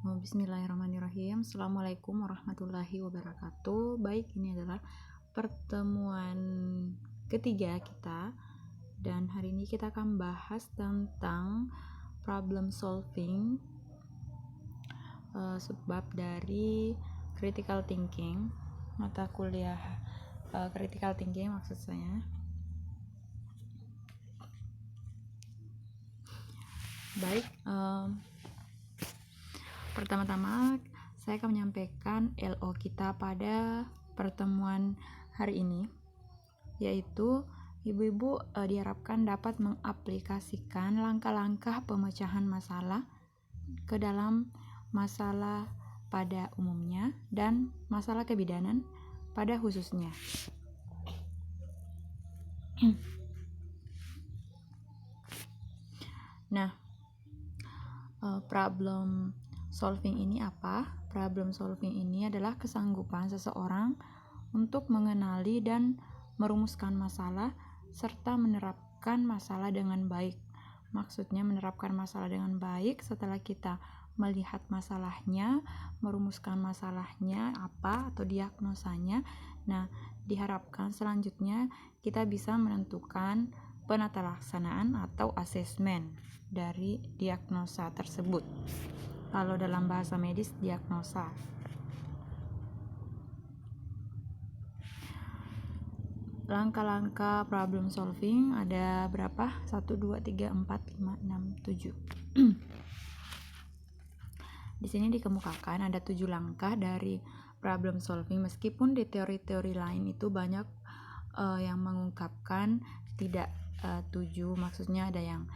Bismillahirrahmanirrahim. Assalamualaikum warahmatullahi wabarakatuh. Baik, ini adalah pertemuan ketiga kita, dan hari ini kita akan bahas tentang problem solving, sebab dari critical thinking, mata kuliah critical thinking maksud saya. Baik, pertama-tama saya akan menyampaikan LO kita pada pertemuan hari ini, yaitu ibu-ibu diharapkan dapat mengaplikasikan langkah-langkah pemecahan masalah ke dalam masalah pada umumnya dan masalah kebidanan pada khususnya. Nah, problem solving ini apa? Problem solving ini adalah kesanggupan seseorang untuk mengenali dan merumuskan masalah serta menerapkan masalah dengan baik. Maksudnya menerapkan masalah dengan baik setelah kita melihat masalahnya, merumuskan masalahnya apa atau diagnosanya. Nah, diharapkan selanjutnya kita bisa menentukan penata laksanaan atau asesmen dari diagnosa tersebut. Kalau dalam bahasa medis, diagnosa. Langkah-langkah problem solving ada berapa? 1, 2, 3, 4, 5, 6, 7. Di sini dikemukakan ada 7 langkah dari problem solving, meskipun di teori-teori lain itu banyak yang mengungkapkan tidak 7, maksudnya ada yang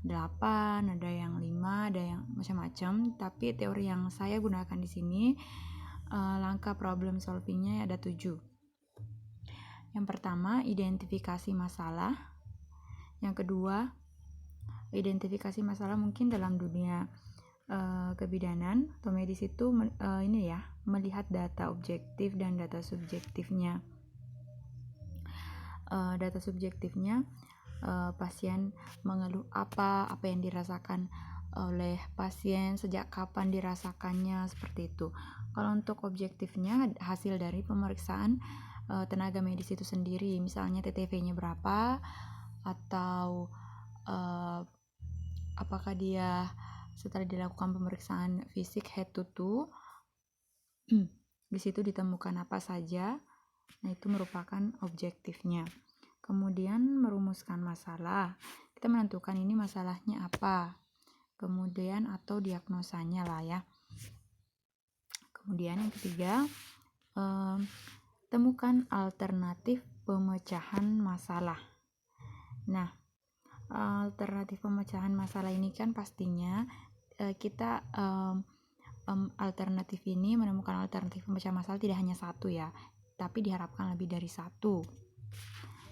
8, ada yang 5, ada yang macam-macam, tapi teori yang saya gunakan di sini langkah problem solvingnya ada 7. Yang pertama, identifikasi masalah. Yang kedua, identifikasi masalah mungkin dalam dunia kebidanan atau medis itu melihat data objektif dan data subjektifnya. Data subjektifnya pasien mengeluh apa yang dirasakan oleh pasien, sejak kapan dirasakannya, seperti itu. Kalau untuk objektifnya hasil dari pemeriksaan tenaga medis itu sendiri, misalnya TTV-nya berapa, atau apakah dia setelah dilakukan pemeriksaan fisik head to toe di situ ditemukan apa saja. Nah, itu merupakan objektifnya. Kemudian merumuskan masalah, kita menentukan ini masalahnya apa, kemudian atau diagnosanya lah ya. Kemudian yang ketiga, temukan alternatif pemecahan masalah. Nah, alternatif pemecahan masalah ini kan pastinya kita alternatif ini, menemukan alternatif pemecahan masalah tidak hanya satu ya, tapi diharapkan lebih dari satu.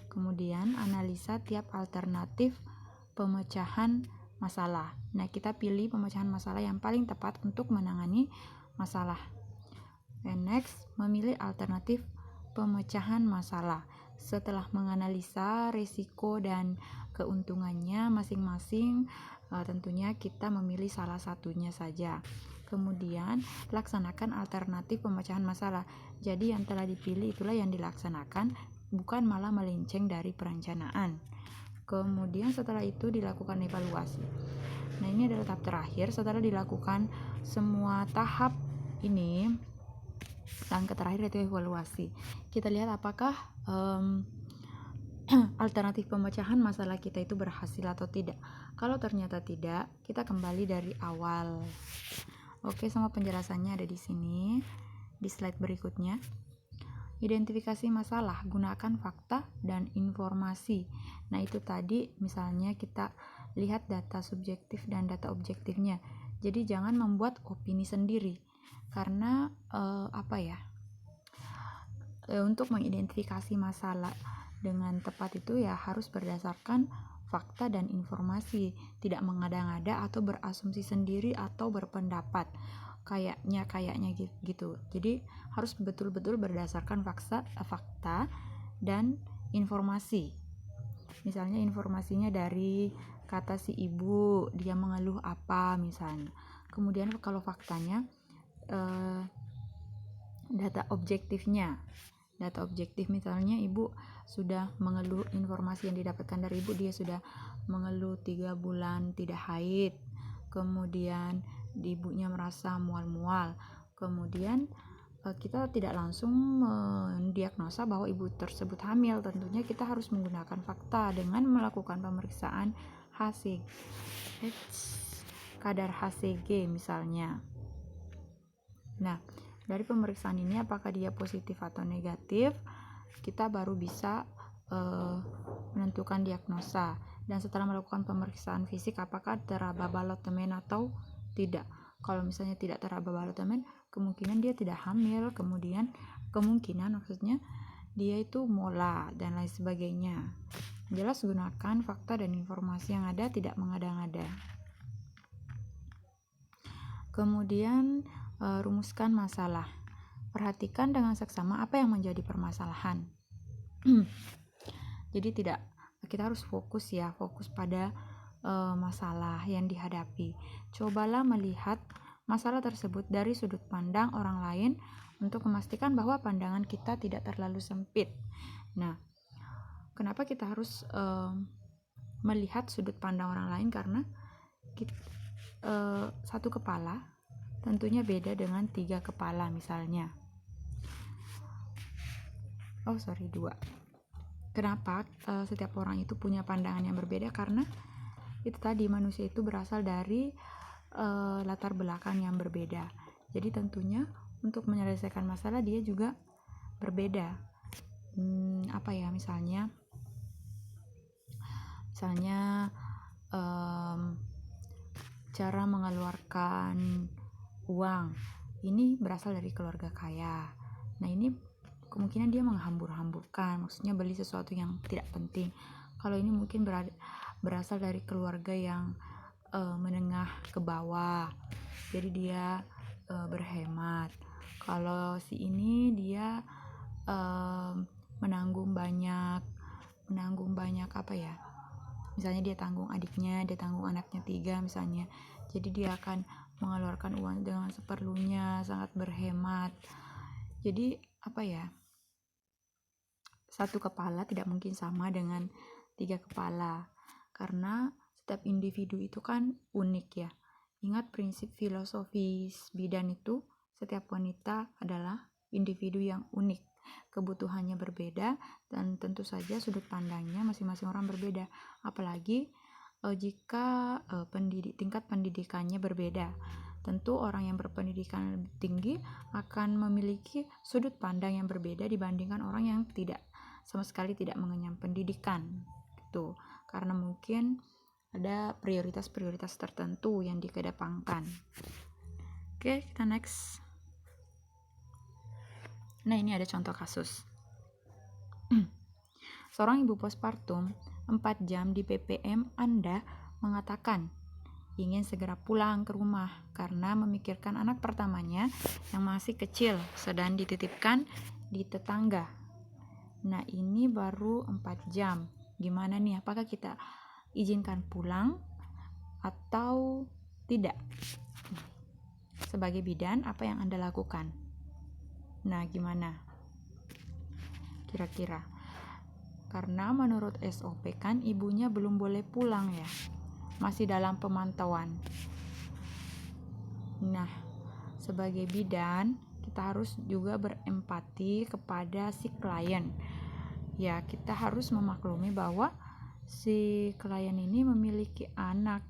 Kemudian analisa tiap alternatif pemecahan masalah. Nah, kita pilih pemecahan masalah yang paling tepat untuk menangani masalah. And next, memilih alternatif pemecahan masalah. Setelah menganalisa risiko dan keuntungannya masing-masing, tentunya kita memilih salah satunya saja. Kemudian laksanakan alternatif pemecahan masalah. Jadi yang telah dipilih itulah yang dilaksanakan, bukan malah melenceng dari perencanaan. Kemudian setelah itu dilakukan evaluasi. Nah, ini adalah tahap terakhir. Setelah dilakukan semua tahap ini, langkah terakhir itu evaluasi. Kita lihat apakah alternatif pemecahan masalah kita itu berhasil atau tidak. Kalau ternyata tidak, kita kembali dari awal. Oke, semua penjelasannya ada di sini, di slide berikutnya. Identifikasi masalah, gunakan fakta dan informasi. Nah, itu tadi misalnya kita lihat data subjektif dan data objektifnya. Jadi jangan membuat opini sendiri, karena untuk mengidentifikasi masalah dengan tepat itu ya harus berdasarkan fakta dan informasi, tidak mengada-ngada atau berasumsi sendiri atau berpendapat kayaknya gitu. Jadi harus betul-betul berdasarkan fakta dan informasi. Misalnya informasinya dari kata si ibu, dia mengeluh apa misalnya, Kemudian kalau faktanya, data objektif misalnya ibu sudah mengeluh, informasi yang didapatkan dari ibu, dia sudah mengeluh 3 bulan tidak haid, kemudian ibunya merasa mual-mual, kemudian kita tidak langsung mendiagnosa bahwa ibu tersebut hamil. Tentunya kita harus menggunakan fakta dengan melakukan pemeriksaan kadar HCG misalnya. Nah, dari pemeriksaan ini apakah dia positif atau negatif, kita baru bisa menentukan diagnosa. Dan setelah melakukan pemeriksaan fisik, apakah teraba balotemen atau tidak. Kalau misalnya tidak teraba balotemen, kemungkinan dia tidak hamil, kemungkinan maksudnya dia itu mola dan lain sebagainya. Jelas gunakan fakta dan informasi yang ada, tidak mengada-ngada. Kemudian rumuskan masalah. Perhatikan dengan seksama apa yang menjadi permasalahan. Jadi kita harus fokus pada masalah yang dihadapi. Cobalah melihat masalah tersebut dari sudut pandang orang lain untuk memastikan bahwa pandangan kita tidak terlalu sempit. Nah, kenapa kita harus melihat sudut pandang orang lain? Karena satu kepala tentunya beda dengan 3 kepala misalnya. 2. Kenapa setiap orang itu punya pandangan yang berbeda? Karena itu tadi, manusia itu berasal dari latar belakang yang berbeda. Jadi tentunya untuk menyelesaikan masalah dia juga berbeda. Misalnya cara mengeluarkan uang ini berasal dari keluarga kaya. Nah, ini kemungkinan dia menghambur-hamburkan, maksudnya beli sesuatu yang tidak penting. Kalau ini mungkin berasal dari keluarga yang menengah ke bawah, jadi dia berhemat. Kalau si ini dia menanggung banyak misalnya dia tanggung adiknya, dia tanggung anaknya 3 misalnya, jadi dia akan mengeluarkan uang dengan seperlunya, sangat berhemat. Jadi satu kepala tidak mungkin sama dengan 3 kepala, karena setiap individu itu kan unik ya. Ingat prinsip filosofis bidan itu, setiap wanita adalah individu yang unik, kebutuhannya berbeda, dan tentu saja sudut pandangnya masing-masing orang berbeda. Apalagi jika tingkat pendidikannya berbeda, tentu orang yang berpendidikan lebih tinggi akan memiliki sudut pandang yang berbeda dibandingkan orang yang sama sekali tidak mengenyam pendidikan gitu, karena mungkin ada prioritas-prioritas tertentu yang dikedepankan. Oke, kita next. Nah, ini ada contoh kasus. Seorang ibu postpartum 4 jam di PPM Anda mengatakan ingin segera pulang ke rumah karena memikirkan anak pertamanya yang masih kecil sedang dititipkan di tetangga. Nah, ini baru 4 jam. Gimana nih? Apakah kita izinkan pulang atau tidak? Sebagai bidan, apa yang Anda lakukan? Nah, gimana? Kira-kira. Karena menurut SOP kan ibunya belum boleh pulang ya. Masih dalam pemantauan. Nah, sebagai bidan, kita harus juga berempati kepada si klien. Ya, kita harus memaklumi bahwa si klien ini memiliki anak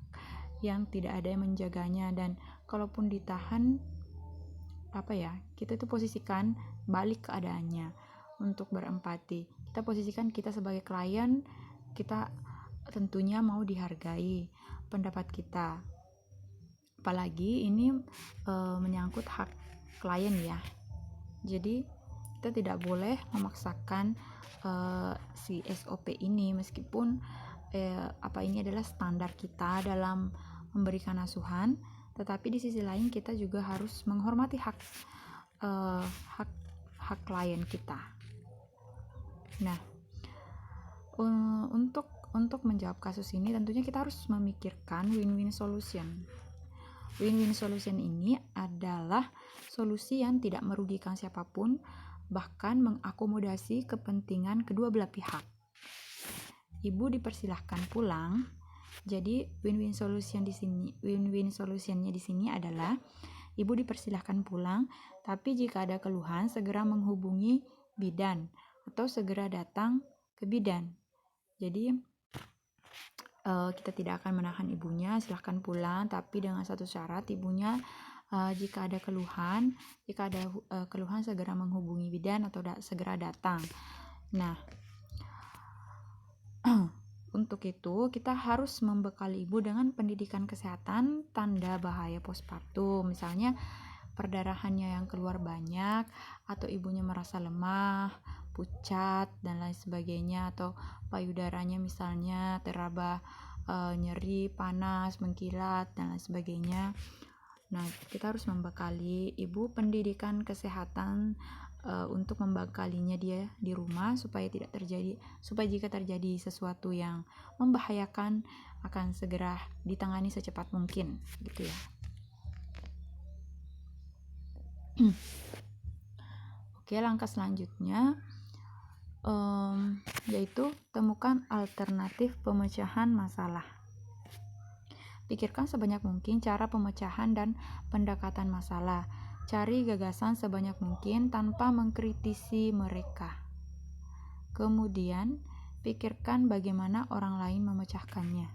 yang tidak ada yang menjaganya, dan kalaupun ditahan kita itu posisikan balik keadaannya untuk berempati. Kita posisikan kita sebagai klien, kita tentunya mau dihargai pendapat kita, apalagi ini menyangkut hak klien ya. Jadi kita tidak boleh memaksakan si SOP ini, meskipun ini adalah standar kita dalam memberikan asuhan, tetapi di sisi lain kita juga harus menghormati hak klien kita. Nah, untuk menjawab kasus ini tentunya kita harus memikirkan win-win solution. Win-win solution ini adalah solusi yang tidak merugikan siapapun, bahkan mengakomodasi kepentingan kedua belah pihak. Ibu dipersilahkan pulang. Jadi win-win solutionnya di sini adalah ibu dipersilahkan pulang, tapi jika ada keluhan segera menghubungi bidan atau segera datang ke bidan. Jadi kita tidak akan menahan ibunya, silahkan pulang, tapi dengan satu syarat, ibunya jika ada keluhan segera menghubungi bidan atau segera datang. Nah, untuk itu kita harus membekali ibu dengan pendidikan kesehatan tanda bahaya postpartum, misalnya perdarahannya yang keluar banyak, atau ibunya merasa lemah, pucat, dan lain sebagainya, atau payudaranya misalnya teraba nyeri, panas, mengkilat, dan lain sebagainya. Nah, kita harus membekali ibu pendidikan kesehatan untuk membekalinya dia di rumah supaya jika terjadi sesuatu yang membahayakan akan segera ditangani secepat mungkin, gitu ya. Oke, langkah selanjutnya yaitu temukan alternatif pemecahan masalah. Pikirkan sebanyak mungkin cara pemecahan dan pendekatan masalah. Cari gagasan sebanyak mungkin tanpa mengkritisi mereka. Kemudian, pikirkan bagaimana orang lain memecahkannya.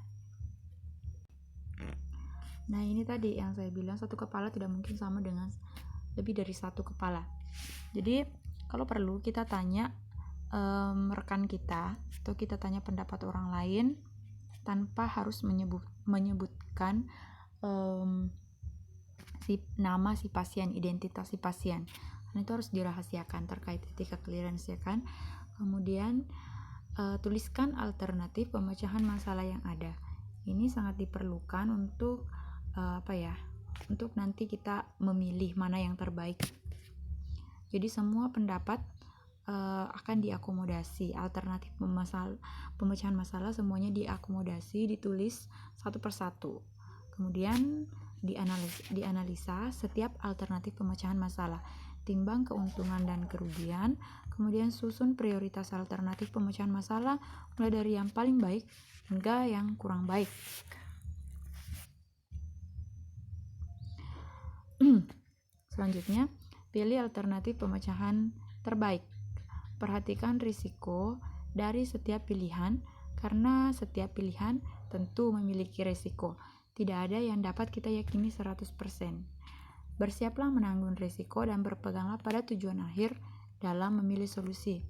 Nah, ini tadi yang saya bilang, satu kepala tidak mungkin sama dengan lebih dari satu kepala. Jadi, kalau perlu kita tanya rekan kita atau kita tanya pendapat orang lain tanpa harus menyebutkan nama si pasien, identitas si pasien. Karena itu harus dirahasiakan terkait etika clearance ya kan. Kemudian tuliskan alternatif pemecahan masalah yang ada. Ini sangat diperlukan untuk untuk nanti kita memilih mana yang terbaik. Jadi semua pendapat akan diakomodasi. Alternatif pemecahan masalah semuanya diakomodasi, ditulis satu persatu. Kemudian dianalisa setiap alternatif pemecahan masalah, timbang keuntungan dan kerugian, kemudian susun prioritas alternatif pemecahan masalah mulai dari yang paling baik hingga yang kurang baik. Selanjutnya, pilih alternatif pemecahan terbaik. Perhatikan risiko dari setiap pilihan, karena setiap pilihan tentu memiliki risiko. Tidak ada yang dapat kita yakini 100%. Bersiaplah menanggung risiko dan berpeganglah pada tujuan akhir dalam memilih solusi.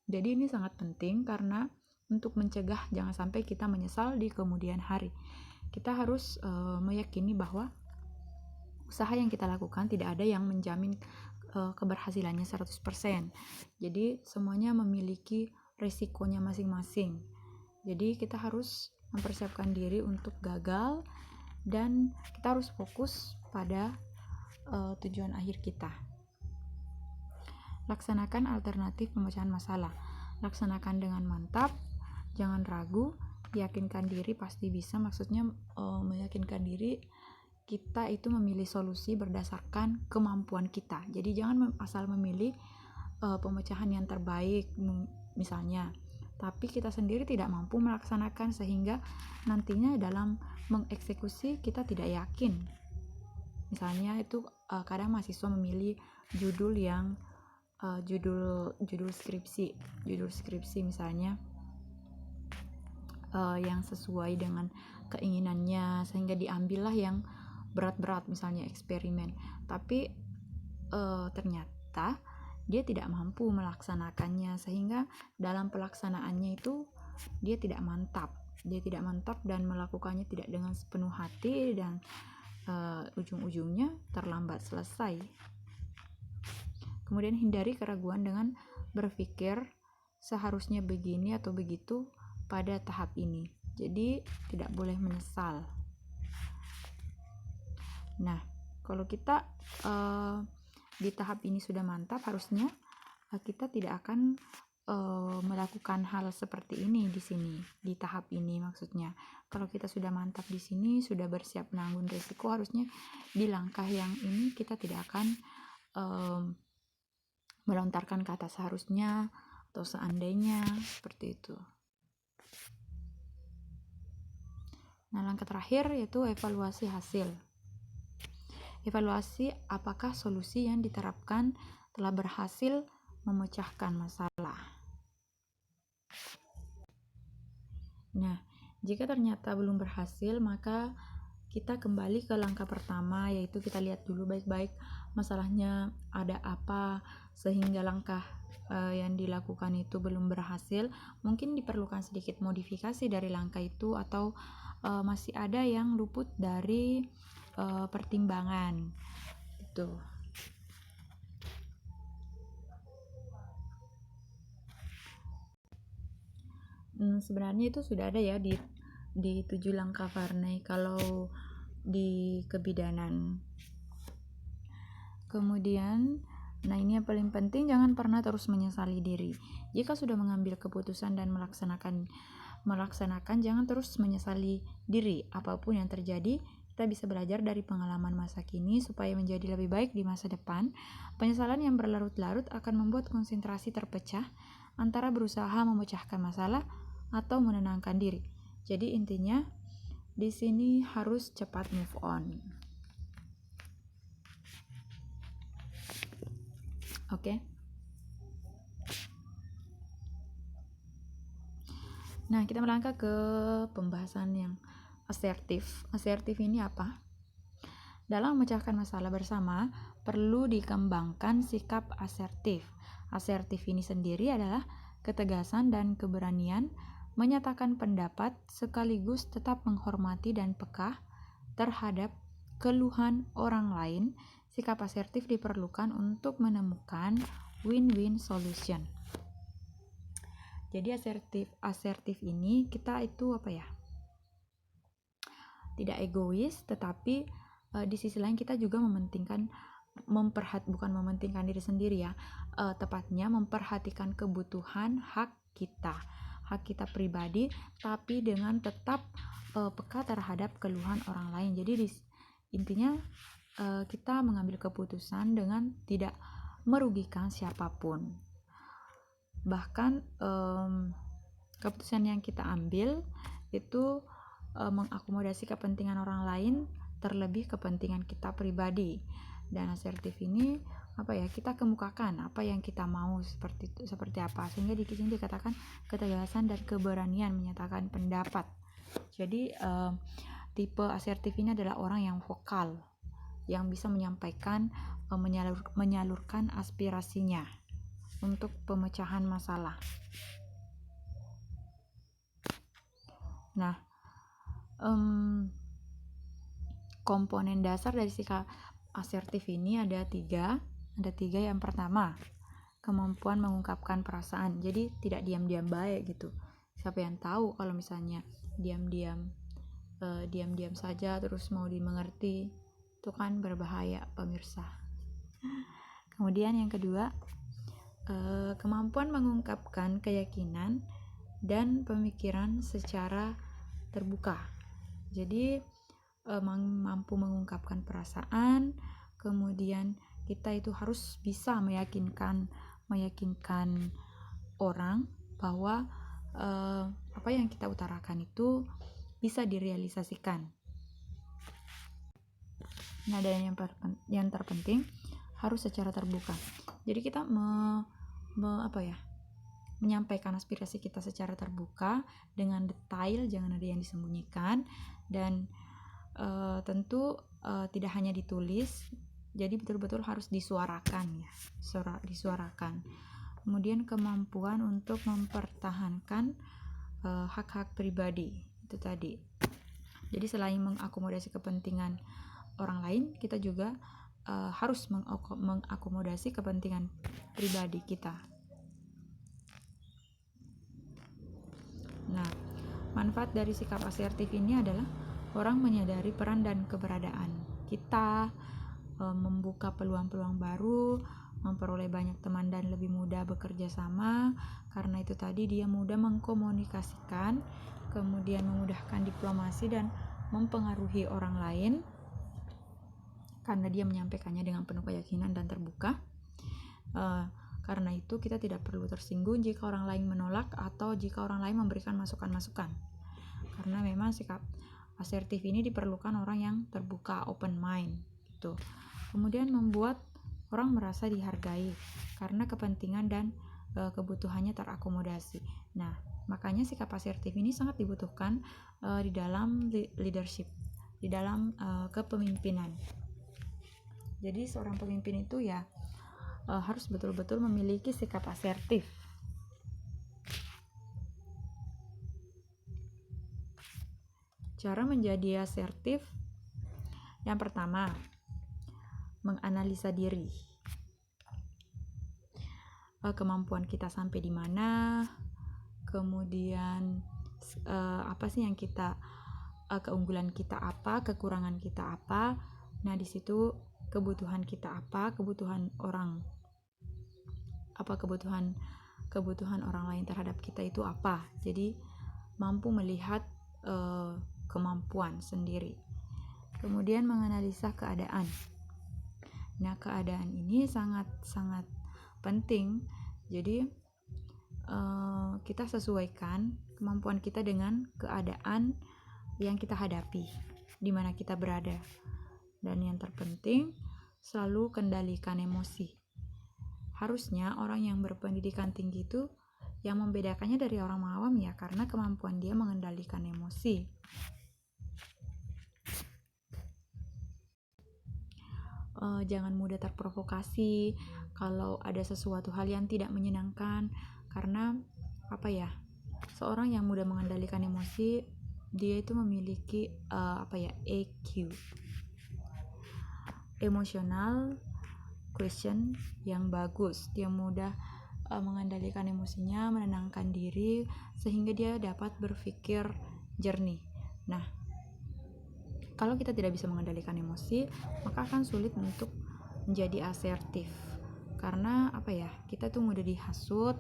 Jadi ini sangat penting karena untuk mencegah jangan sampai kita menyesal di kemudian hari. Kita harus meyakini bahwa usaha yang kita lakukan tidak ada yang menjamin keberhasilannya 100%. Jadi semuanya memiliki risikonya masing-masing. Jadi kita harus mempersiapkan diri untuk gagal dan kita harus fokus pada tujuan akhir kita. Laksanakan alternatif pemecahan masalah. Laksanakan dengan mantap, jangan ragu, yakinkan diri pasti bisa. Maksudnya meyakinkan diri kita itu memilih solusi berdasarkan kemampuan kita. Jadi jangan asal memilih pemecahan yang terbaik misalnya, tapi kita sendiri tidak mampu melaksanakan sehingga nantinya dalam mengeksekusi kita tidak yakin. Misalnya itu kadang mahasiswa memilih judul yang judul skripsi misalnya yang sesuai dengan keinginannya sehingga diambillah yang berat-berat misalnya eksperimen, tapi ternyata dia tidak mampu melaksanakannya sehingga dalam pelaksanaannya itu dia tidak mantap dan melakukannya tidak dengan sepenuh hati dan ujung-ujungnya terlambat selesai. Kemudian hindari keraguan dengan berpikir seharusnya begini atau begitu pada tahap ini. Jadi tidak boleh menyesal. Nah, kalau kita di tahap ini sudah mantap, harusnya kita tidak akan melakukan hal seperti ini di sini, di tahap ini maksudnya. Kalau kita sudah mantap di sini, sudah bersiap menanggung risiko, harusnya di langkah yang ini kita tidak akan melontarkan kata seharusnya atau seandainya, seperti itu. Nah, langkah terakhir yaitu evaluasi hasil. Evaluasi apakah solusi yang diterapkan telah berhasil memecahkan masalah. Nah, jika ternyata belum berhasil, maka kita kembali ke langkah pertama, yaitu kita lihat dulu baik-baik masalahnya ada apa, sehingga langkah yang dilakukan itu belum berhasil. Mungkin diperlukan sedikit modifikasi dari langkah itu, atau masih ada yang luput dari pertimbangan itu. Sebenarnya itu sudah ada ya di 7 langkah Varney kalau di kebidanan. Kemudian, nah ini yang paling penting, jangan pernah terus menyesali diri. Jika sudah mengambil keputusan dan melaksanakan, jangan terus menyesali diri. Apapun yang terjadi, kita bisa belajar dari pengalaman masa kini supaya menjadi lebih baik di masa depan. Penyesalan yang berlarut-larut akan membuat konsentrasi terpecah antara berusaha memecahkan masalah atau menenangkan diri. Jadi intinya di sini harus cepat move on. Oke. Nah, kita melangkah ke pembahasan yang asertif. Asertif ini apa? Dalam memecahkan masalah bersama, perlu dikembangkan sikap asertif. Asertif ini sendiri adalah ketegasan dan keberanian menyatakan pendapat sekaligus tetap menghormati dan peka terhadap keluhan orang lain. Sikap asertif diperlukan untuk menemukan win-win solution. Jadi asertif ini kita itu apa ya? Tidak egois, tetapi di sisi lain kita juga mementingkan bukan mementingkan diri sendiri ya, tepatnya memperhatikan kebutuhan hak kita pribadi, tapi dengan tetap peka terhadap keluhan orang lain. Jadi intinya kita mengambil keputusan dengan tidak merugikan siapapun. Bahkan keputusan yang kita ambil itu mengakomodasi kepentingan orang lain terlebih kepentingan kita pribadi. Dan asertif ini apa ya, kita kemukakan apa yang kita mau seperti apa, sehingga di sini dikatakan ketegasan dan keberanian menyatakan pendapat. Jadi tipe asertif ini adalah orang yang vokal, yang bisa menyampaikan, menyalurkan aspirasinya untuk pemecahan masalah. Nah, komponen dasar dari sikap asertif ini ada tiga. Yang pertama, kemampuan mengungkapkan perasaan. Jadi tidak diam-diam baik gitu. Siapa yang tahu kalau misalnya diam-diam saja terus mau dimengerti, itu kan berbahaya pemirsa. Kemudian yang kedua, kemampuan mengungkapkan keyakinan dan pemikiran secara terbuka. Jadi mampu mengungkapkan perasaan, kemudian kita itu harus bisa meyakinkan orang bahwa apa yang kita utarakan itu bisa direalisasikan. Nah, dan yang terpenting harus secara terbuka. Jadi kita menyampaikan aspirasi kita secara terbuka dengan detail, jangan ada yang disembunyikan, dan tentu tidak hanya ditulis, jadi betul-betul harus disuarakan ya, disuarakan. Kemudian kemampuan untuk mempertahankan hak-hak pribadi itu tadi. Jadi selain mengakomodasi kepentingan orang lain, kita juga harus mengakomodasi kepentingan pribadi kita. Nah, manfaat dari sikap asertif ini adalah orang menyadari peran dan keberadaan kita, membuka peluang-peluang baru, memperoleh banyak teman dan lebih mudah bekerja sama. Karena itu tadi dia mudah mengkomunikasikan, kemudian memudahkan diplomasi dan mempengaruhi orang lain karena dia menyampaikannya dengan penuh keyakinan dan terbuka. Karena itu kita tidak perlu tersinggung jika orang lain menolak atau jika orang lain memberikan masukan-masukan. Karena memang sikap asertif ini diperlukan orang yang terbuka, open mind gitu. Kemudian membuat orang merasa dihargai karena kepentingan dan kebutuhannya terakomodasi. Nah, makanya sikap asertif ini sangat dibutuhkan di dalam leadership, di dalam kepemimpinan. Jadi seorang pemimpin itu ya harus betul-betul memiliki sikap asertif. Cara menjadi asertif, yang pertama, menganalisa diri. Kemampuan kita sampai di mana, kemudian apa sih yang kita keunggulan kita apa, kekurangan kita apa. Nah, di situ kebutuhan kita apa, kebutuhan orang lain terhadap kita itu apa. Jadi mampu melihat kemampuan sendiri. Kemudian menganalisa keadaan. Nah, keadaan ini sangat penting. Jadi kita sesuaikan kemampuan kita dengan keadaan yang kita hadapi, di mana kita berada. Dan yang terpenting, selalu kendalikan emosi. Harusnya orang yang berpendidikan tinggi itu yang membedakannya dari orang awam ya, karena kemampuan dia mengendalikan emosi. Jangan mudah terprovokasi kalau ada sesuatu hal yang tidak menyenangkan, karena seorang yang mudah mengendalikan emosi, dia itu memiliki EQ, emotional quotient yang bagus. Dia mudah mengendalikan emosinya, menenangkan diri sehingga dia dapat berpikir jernih. Nah, kalau kita tidak bisa mengendalikan emosi, maka akan sulit untuk menjadi asertif. Karena kita tuh mudah dihasut,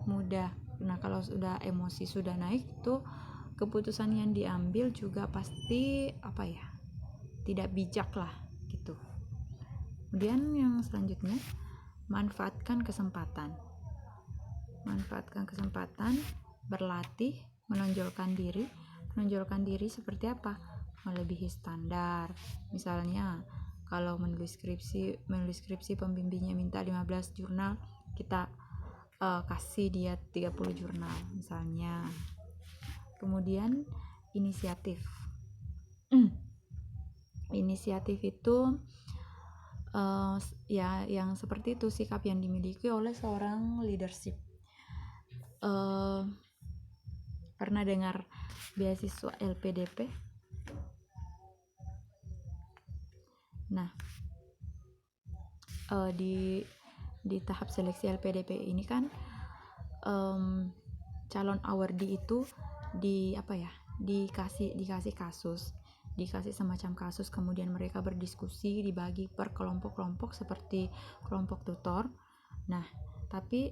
mudah. Nah, kalau sudah emosi sudah naik, itu keputusan yang diambil juga pasti tidak bijak lah gitu. Kemudian yang selanjutnya, manfaatkan kesempatan, berlatih, menonjolkan diri seperti apa? Melebihi standar. Misalnya kalau menulis skripsi pembimbingnya minta 15 jurnal, kita kasih dia 30 jurnal misalnya. Kemudian inisiatif. Inisiatif itu yang seperti itu sikap yang dimiliki oleh seorang leadership. Pernah dengar beasiswa LPDP? Nah, di tahap seleksi LPDP ini kan calon awardee itu dikasih kasus, dikasih semacam kasus, kemudian mereka berdiskusi, dibagi per kelompok-kelompok seperti kelompok tutor. Nah, tapi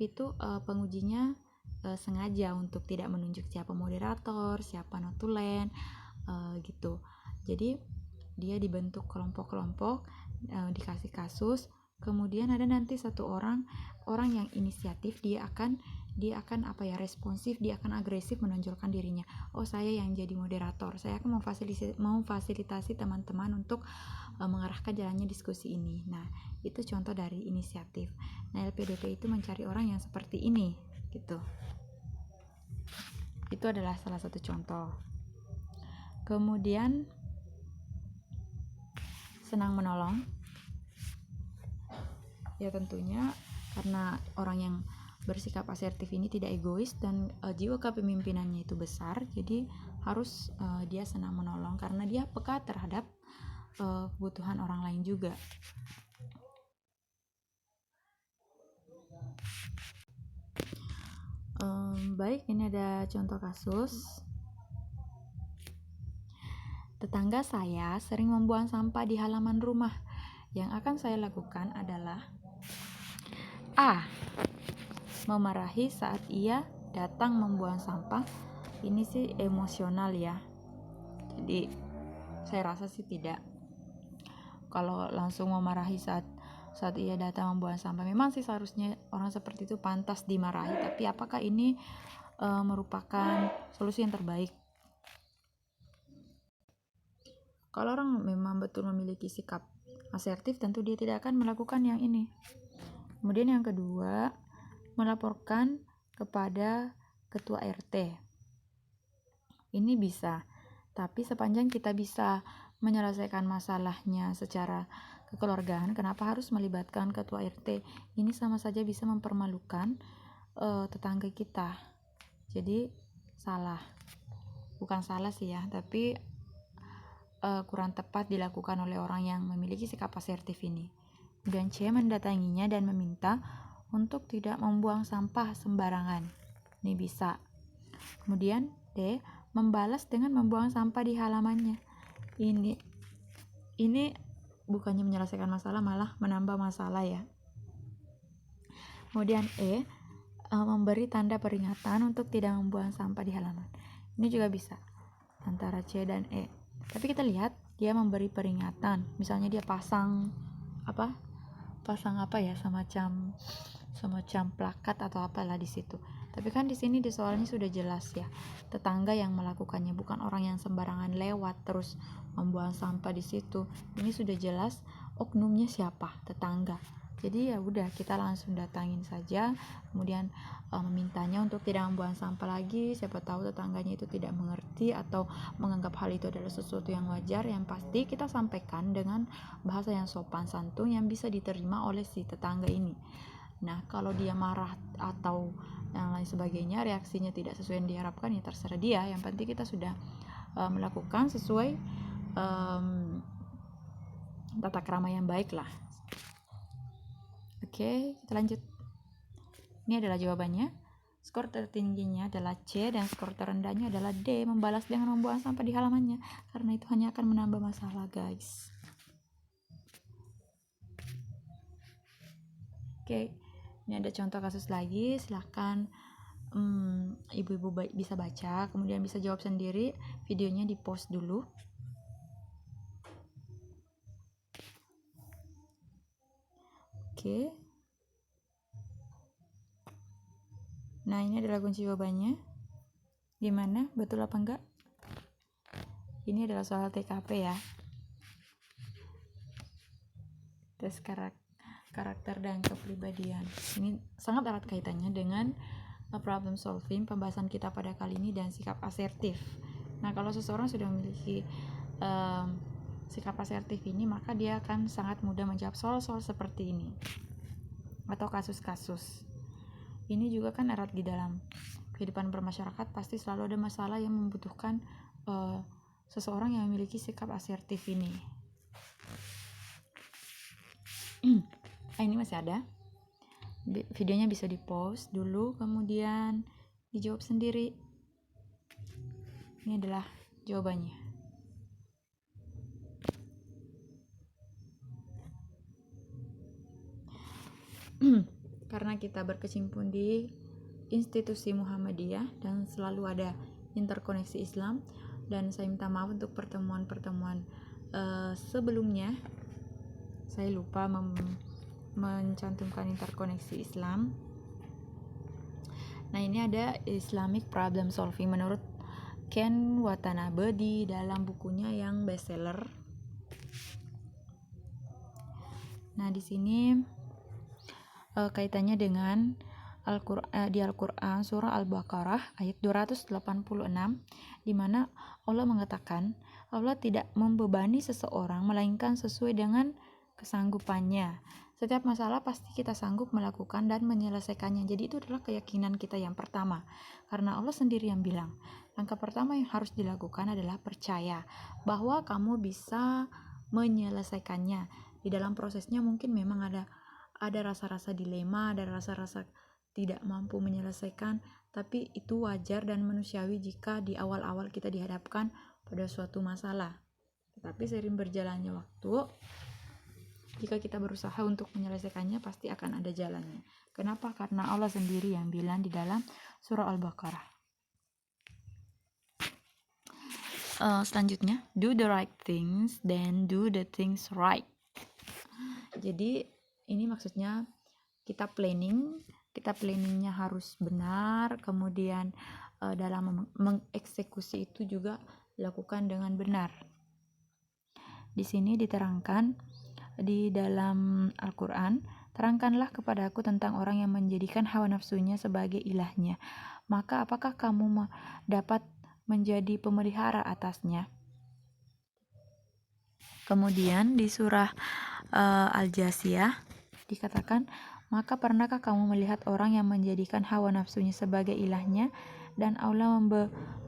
itu pengujinya sengaja untuk tidak menunjuk siapa moderator, siapa notulen gitu. Jadi dia dibentuk kelompok-kelompok, dikasih kasus, kemudian ada nanti satu orang yang inisiatif, dia akan responsif, dia akan agresif menonjolkan dirinya. Oh, saya yang jadi moderator, saya akan memfasilitasi teman-teman untuk mengarahkan jalannya diskusi ini. Nah, itu contoh dari inisiatif. Nah, LPDP itu mencari orang yang seperti ini gitu. Itu adalah salah satu contoh. Kemudian senang menolong. Ya, tentunya karena orang yang bersikap asertif ini tidak egois dan jiwa kepemimpinannya itu besar, jadi harus dia senang menolong karena dia peka terhadap kebutuhan orang lain juga. Baik, ini ada contoh kasus. Tetangga saya sering membuang sampah di halaman rumah. Yang akan saya lakukan adalah A. Memarahi saat ia datang membuang sampah. Ini sih emosional ya. Jadi saya rasa sih tidak. Kalau langsung memarahi saat ia datang membuang sampah, memang sih seharusnya orang seperti itu pantas dimarahi, tapi apakah ini merupakan solusi yang terbaik? Kalau orang memang betul memiliki sikap asertif, tentu dia tidak akan melakukan yang ini. Kemudian yang kedua, melaporkan kepada ketua RT. Ini bisa, tapi sepanjang kita bisa menyelesaikan masalahnya secara kekeluargaan, kenapa harus melibatkan ketua RT? Ini sama saja bisa mempermalukan tetangga kita. Jadi salah, bukan salah sih ya, tapi kurang tepat dilakukan oleh orang yang memiliki sikap asertif ini. Kemudian C, mendatanginya dan meminta untuk tidak membuang sampah sembarangan. Ini bisa. Kemudian D, membalas dengan membuang sampah di halamannya. Ini bukannya menyelesaikan masalah, malah menambah masalah ya. Kemudian E, memberi tanda peringatan untuk tidak membuang sampah di halaman. Ini juga bisa antara C dan E. Tapi kita lihat dia memberi peringatan. Misalnya dia pasang apa ya, semacam plakat atau apalah di situ. Tapi kan di sini di soalnya sudah jelas ya, tetangga yang melakukannya, bukan orang yang sembarangan lewat terus membuang sampah di situ. Ini sudah jelas oknumnya siapa, tetangga. Jadi ya udah, kita langsung datangin saja, kemudian memintanya untuk tidak membuang sampah lagi. Siapa tahu tetangganya itu tidak mengerti atau menganggap hal itu adalah sesuatu yang wajar. Yang pasti kita sampaikan dengan bahasa yang sopan santun yang bisa diterima oleh si tetangga ini. Nah, kalau dia marah atau yang lain sebagainya, reaksinya tidak sesuai yang diharapkan, ya terserah dia. Yang penting kita sudah melakukan sesuai tata krama yang baik lah. Oke, kita lanjut. Ini adalah jawabannya. Skor tertingginya adalah C dan skor terendahnya adalah D, membalas dengan membuang sampah di halamannya, karena itu hanya akan menambah masalah, guys. Oke, ini ada contoh kasus lagi. Silahkan ibu-ibu bisa baca, kemudian bisa jawab sendiri. Videonya di post dulu. Oke. Nah, ini adalah kunci jawabannya. Gimana? Betul apa enggak? Ini adalah soal TKP ya. Tes karakter dan kepribadian. Ini sangat erat kaitannya dengan problem solving, pembahasan kita pada kali ini, dan sikap asertif. Nah, kalau seseorang sudah memiliki sikap asertif ini, maka dia akan sangat mudah menjawab soal-soal seperti ini atau kasus-kasus. Ini juga kan erat di dalam kehidupan bermasyarakat. Pasti selalu ada masalah yang membutuhkan seseorang yang memiliki sikap asertif ini. Ini masih ada. Videonya bisa di pause dulu, kemudian dijawab sendiri. Ini adalah jawabannya. Karena kita berkecimpung di institusi Muhammadiyah dan selalu ada interkoneksi Islam, dan saya minta maaf untuk pertemuan-pertemuan sebelumnya saya lupa mencantumkan interkoneksi Islam. Nah, ini ada Islamic problem solving menurut Ken Watanabe di dalam bukunya yang bestseller. Nah, di sini kaitannya dengan di Al-Quran surah Al-Baqarah ayat 286, di mana Allah mengatakan Allah tidak membebani seseorang melainkan sesuai dengan kesanggupannya. Setiap masalah pasti kita sanggup melakukan dan menyelesaikannya. Jadi itu adalah keyakinan kita yang pertama, karena Allah sendiri yang bilang langkah pertama yang harus dilakukan adalah percaya bahwa kamu bisa menyelesaikannya. Di dalam prosesnya mungkin memang ada rasa-rasa dilema, ada rasa-rasa tidak mampu menyelesaikan, tapi itu wajar dan manusiawi jika di awal-awal kita dihadapkan pada suatu masalah. Tetapi seiring berjalannya waktu, jika kita berusaha untuk menyelesaikannya pasti akan ada jalannya. Kenapa? Karena Allah sendiri yang bilang di dalam surah Al-Baqarah. Selanjutnya, do the right things, then do the things right. Jadi ini maksudnya kita planningnya harus benar, kemudian dalam mengeksekusi itu juga lakukan dengan benar. Di sini diterangkan di dalam Al-Quran, terangkanlah kepadaku tentang orang yang menjadikan hawa nafsunya sebagai ilahnya. Maka apakah kamu dapat menjadi pemelihara atasnya? Kemudian di surah Al-Jasiyah dikatakan, maka pernahkah kamu melihat orang yang menjadikan hawa nafsunya sebagai ilahnya dan Allah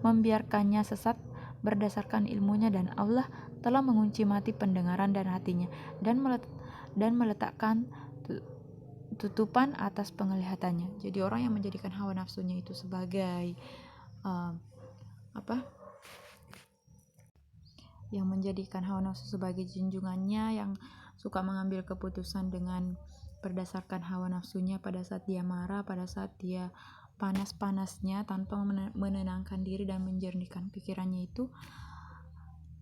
membiarkannya sesat berdasarkan ilmunya, dan Allah telah mengunci mati pendengaran dan hatinya dan meletakkan tutupan atas penglihatannya. Jadi orang yang menjadikan hawa nafsunya itu sebagai yang menjadikan hawa nafsu sebagai junjungannya, yang suka mengambil keputusan dengan berdasarkan hawa nafsunya pada saat dia marah, pada saat dia panas-panasnya tanpa menenangkan diri dan menjernihkan pikirannya, itu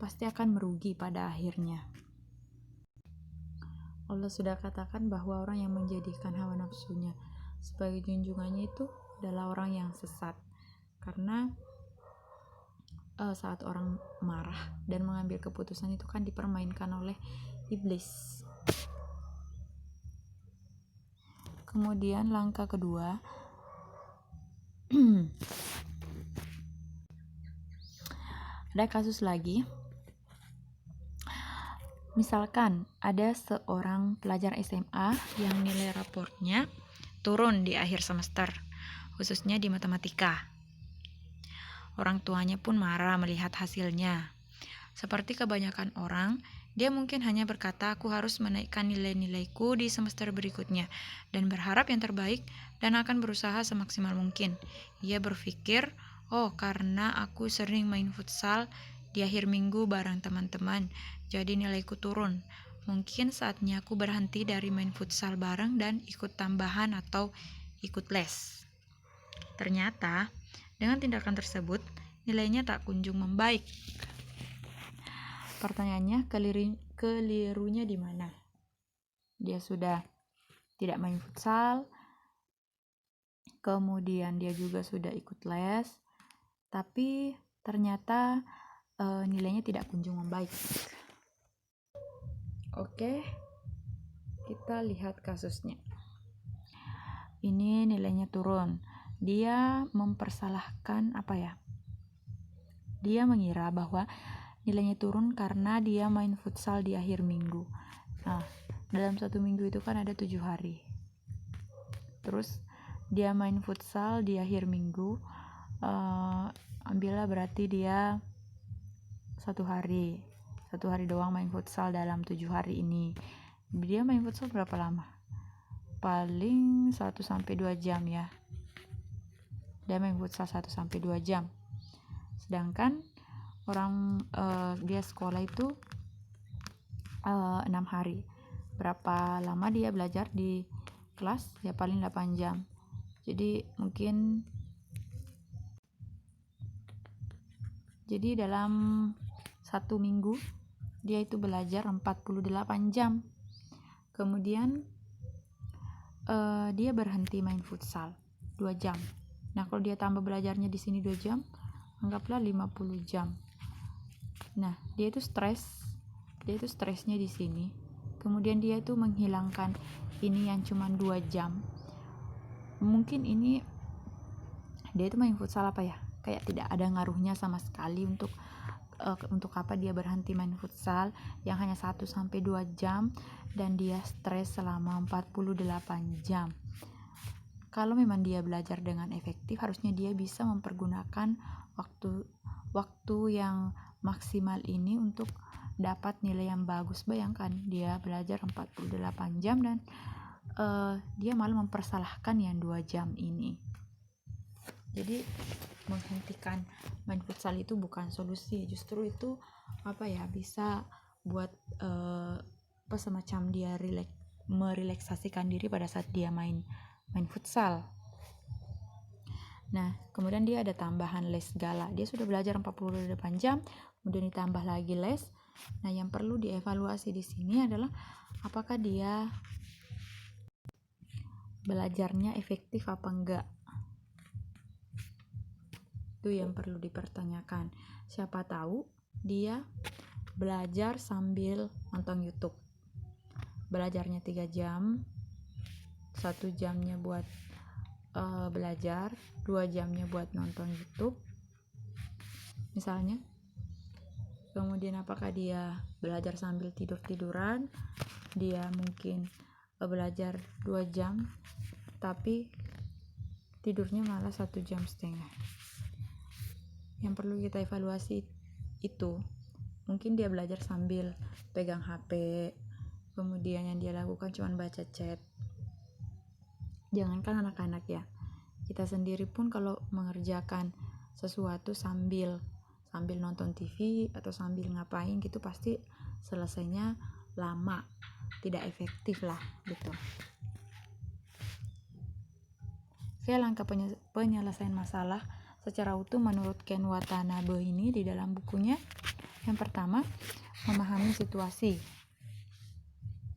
pasti akan merugi pada akhirnya. Allah sudah katakan bahwa orang yang menjadikan hawa nafsunya sebagai junjungannya itu adalah orang yang sesat, karena saat orang marah dan mengambil keputusan itu kan dipermainkan oleh iblis. Kemudian langkah kedua, ada kasus lagi. Misalkan ada seorang pelajar SMA yang nilai raportnya turun di akhir semester, khususnya di matematika. Orang tuanya pun marah melihat hasilnya. Seperti kebanyakan orang, dia mungkin hanya berkata, aku harus menaikkan nilai-nilaiku di semester berikutnya dan berharap yang terbaik dan akan berusaha semaksimal mungkin. Ia berpikir, oh karena aku sering main futsal di akhir minggu bareng teman-teman, jadi nilaiku turun. Mungkin saatnya aku berhenti dari main futsal bareng dan ikut tambahan atau ikut les. Ternyata, dengan tindakan tersebut, nilainya tak kunjung membaik. Pertanyaannya, kelirunya di mana? Dia sudah tidak main futsal, kemudian dia juga sudah ikut les, tapi ternyata nilainya tidak kunjung membaik. Oke, kita lihat kasusnya. Ini nilainya turun. Dia mempersalahkan Dia mengira bahwa nilainya turun karena dia main futsal di akhir minggu. Nah, dalam 1 minggu itu kan ada 7 hari. Terus dia main futsal di akhir minggu, ambillah berarti dia 1 hari doang main futsal dalam 7 hari ini. Dia main futsal berapa lama? Paling 1-2 jam ya. Dia main futsal 1-2 jam. Sedangkan orang dia sekolah itu 6 hari. Berapa lama dia belajar di kelas? Ya paling 8 jam. Jadi dalam 1 minggu dia itu belajar 48 jam. Kemudian dia berhenti main futsal 2 jam. Nah, kalau dia tambah belajarnya di sini 2 jam, anggaplah 50 jam. Nah, dia itu stresnya di sini. Kemudian dia itu menghilangkan ini yang cuma 2 jam. Mungkin ini dia itu main futsal kayak tidak ada ngaruhnya sama sekali untuk apa dia berhenti main futsal yang hanya 1-2 jam dan dia stres selama 48 jam. Kalau memang dia belajar dengan efektif, harusnya dia bisa mempergunakan waktu yang maksimal ini untuk dapat nilai yang bagus. Bayangkan dia belajar 48 jam dan dia malah mempersalahkan yang 2 jam ini. Jadi menghentikan main futsal itu bukan solusi, justru itu bisa buat semacam dia merelaksasikan diri pada saat dia main futsal. Nah, kemudian dia ada tambahan les gala. Dia sudah belajar 48 jam, kemudian ditambah lagi les. Nah, yang perlu dievaluasi di sini adalah apakah dia belajarnya efektif apa enggak. Itu yang perlu dipertanyakan. Siapa tahu dia belajar sambil nonton YouTube. Belajarnya 3 jam, 1 jamnya buat belajar, 2 jamnya buat nonton YouTube misalnya. Kemudian apakah dia belajar sambil tiduran, dia mungkin belajar 2 jam tapi tidurnya malah 1,5 jam. Yang perlu kita evaluasi itu mungkin dia belajar sambil pegang HP, kemudian yang dia lakukan cuma baca chat. Jangankan anak-anak ya, kita sendiri pun kalau mengerjakan sesuatu sambil nonton TV atau sambil ngapain gitu pasti selesainya lama, tidak efektif lah gitu. Oke, langkah penyelesaian masalah secara utuh menurut Ken Watanabe ini di dalam bukunya. Yang pertama, memahami situasi.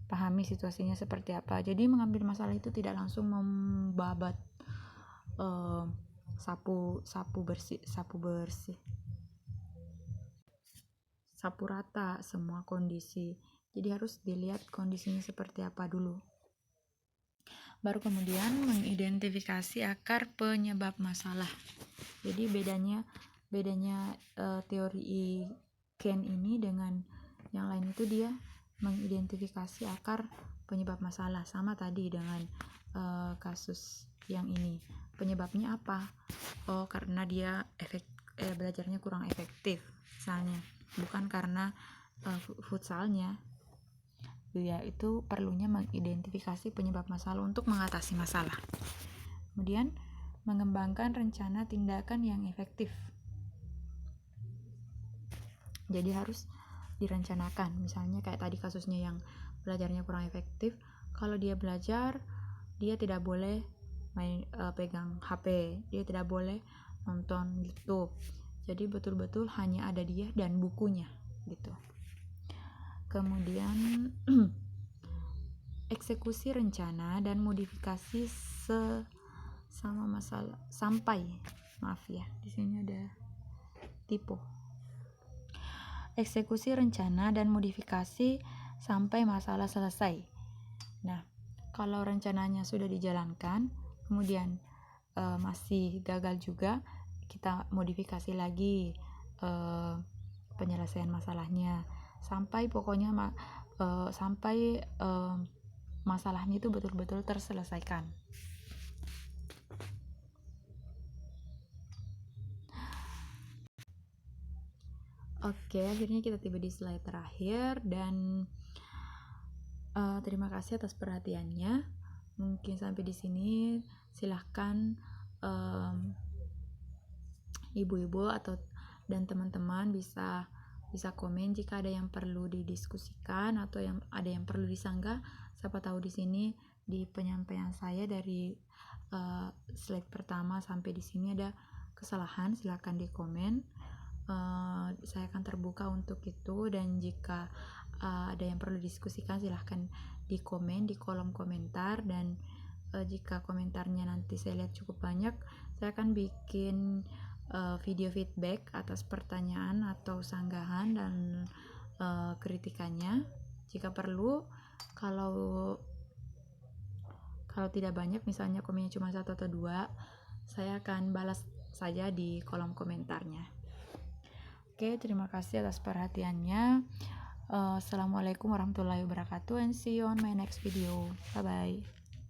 Pahami situasinya seperti apa. Jadi mengambil masalah itu tidak langsung membabat sapu rata semua kondisi. Jadi harus dilihat kondisinya seperti apa dulu. Baru kemudian mengidentifikasi akar penyebab masalah. Jadi bedanya teori Ken ini dengan yang lain itu dia mengidentifikasi akar penyebab masalah. Sama tadi dengan kasus yang ini. Penyebabnya apa? Oh, karena dia belajarnya kurang efektif misalnya, bukan karena futsalnya. Ya, itu perlunya mengidentifikasi penyebab masalah untuk mengatasi masalah. Kemudian mengembangkan rencana tindakan yang efektif. Jadi harus direncanakan. Misalnya kayak tadi kasusnya yang belajarnya kurang efektif, kalau dia belajar dia tidak boleh pegang HP, dia tidak boleh nonton YouTube. Jadi betul-betul hanya ada dia dan bukunya gitu. Kemudian eksekusi rencana dan modifikasi sama masalah di sini ada tipe. Eksekusi rencana dan modifikasi sampai masalah selesai. Nah, kalau rencananya sudah dijalankan, kemudian masih gagal juga, kita modifikasi lagi penyelesaian masalahnya sampai pokoknya masalahnya itu betul-betul terselesaikan. Oke, akhirnya kita tiba di slide terakhir dan terima kasih atas perhatiannya. Mungkin sampai di sini. Silahkan ibu-ibu dan teman-teman bisa komen jika ada yang perlu didiskusikan atau ada yang perlu disanggah. Siapa tahu di sini di penyampaian saya dari slide pertama sampai di sini ada kesalahan, silahkan di komen. Saya akan terbuka untuk itu, dan jika ada yang perlu didiskusikan silahkan di komen di kolom komentar, dan jika komentarnya nanti saya lihat cukup banyak, saya akan bikin video feedback atas pertanyaan atau sanggahan dan kritikannya jika perlu. Kalau tidak banyak, misalnya komennya cuma 1 atau 2, saya akan balas saja di kolom komentarnya. Oke, terima kasih atas perhatiannya. Assalamualaikum warahmatullahi wabarakatuh, and see you on my next video. Bye bye.